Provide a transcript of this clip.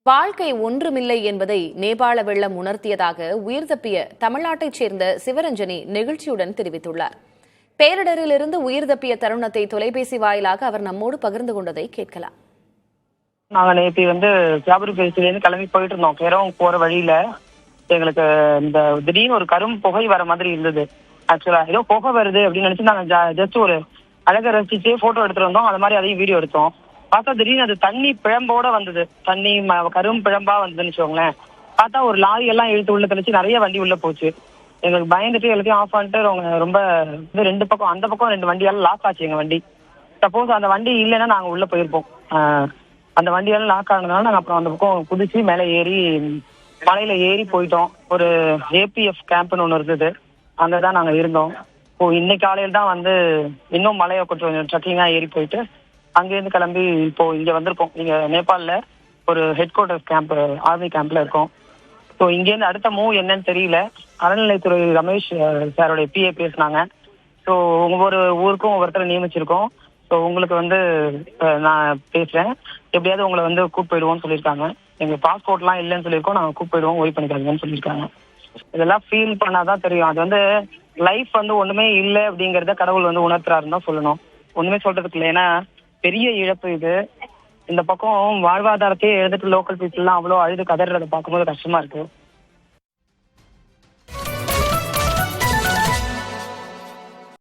வாழ்க்கை ஒன்றுமில்லை என்பதை நேபாள வெள்ளம் உணர்த்தியதாக உயிர் தப்பிய தமிழ்நாட்டைச் சேர்ந்த சிவரஞ்சனி நெகிழ்ச்சியுடன் தெரிவித்துள்ளார். பேரிடரிலிருந்து உயிர் தப்பிய தருணத்தை தொலைபேசி வாயிலாக அவர் நம்மோடு பகிர்ந்து கொண்டதை கேட்கலாம். நாங்க நேற்று சாபுரிபேசிலேருந்து கிளம்பி போயிட்டு இருந்தோம். பெரும் போற வழியில எங்களுக்கு இந்த திடீர்னு ஒரு கரும் புகை வர மாதிரி இருந்தது. ஆக்சுவலா ஏதோ புகை வருது அப்படின்னு நினைச்சு நாங்க ஜஸ்ட் ஒரு அழகை ரசிச்சு போட்டோ எடுத்துட்டு வந்தோம். அது மாதிரி அதையும் வீடியோ எடுத்தோம். பார்த்தா திடீர்னு அது தண்ணி பிழம்போட வந்தது. தண்ணி கரும் பிழம்பா வந்ததுன்னு வச்சுக்கோங்களேன். பார்த்தா ஒரு லாரி எல்லாம் இழுத்து உள்ள தெளிச்சு நிறைய வண்டி உள்ள போச்சு. எங்களுக்கு பயந்துட்டு எல்லாத்தையும் ஆஃப் பண்ணிட்டு ரொம்ப ரெண்டு பக்கம் அந்த பக்கம் 2 வண்டியால லாக் ஆச்சு எங்க வண்டி. சப்போஸ் அந்த வண்டி இல்லைன்னா நாங்க உள்ள போயிருப்போம். அந்த வண்டியால லாக் ஆனதுனால நாங்க அப்புறம் அந்த பக்கம் குதிச்சு மேலே ஏறி மலையில ஏறி போயிட்டோம். ஒரு ஏபிஎஃப் கேம்ப்னு ஒன்று இருந்தது, அங்கதான் நாங்க இருந்தோம். இப்போ இன்னைக்கு காலையில் தான் இன்னும் மலையை கொஞ்சம் ட்ரக்கிங்கா ஏறி போயிட்டு அங்கேருந்து கிளம்பி இப்போ இங்க வந்திருக்கோம். இங்க நேபாளில ஒரு ஹெட் குவார்டர்ஸ் கேம்ப், ஆர்மி கேம்ப்ல இருக்கோம். ஸோ இங்கேருந்து அடுத்த மூவ் என்னன்னு தெரியல. அறநிலைத்துறை ரமேஷ் சாரோடைய பிஏ பேசினாங்க. ஸோ ஒவ்வொரு ஊருக்கும் ஒவ்வொருத்தரை நியமிச்சிருக்கோம். ஸோ உங்களுக்கு நான் பேசுறேன், எப்படியாவது உங்களை கூப்பிட்டு போயிடுவோம்னு சொல்லியிருக்காங்க. எங்க பாஸ்போர்ட்லாம் இல்லைன்னு சொல்லியிருக்கோம். நாங்கள் கூப்பிட்டு போயிடுவோம், ஒய் பண்ணிக்காதீங்கன்னு சொல்லியிருக்காங்க. இதெல்லாம் ஃபீல் பண்ணாதான் தெரியும். அது லைஃப் ஒண்ணுமே இல்லை அப்படிங்கறத கடவுள் உணர்த்துறாருன்னு தான் சொல்லணும். ஒண்ணுமே சொல்றதுக்கு இல்லை. ஏன்னா பெரிய இழப்பு இது. இந்த பக்கம் வாழ்வாதாரத்தையே எழுதிட்டு லோக்கல் பீப்புள் எல்லாம் அவ்வளோ அழுது கதறதை பார்க்கும்போது கஷ்டமா இருக்கு.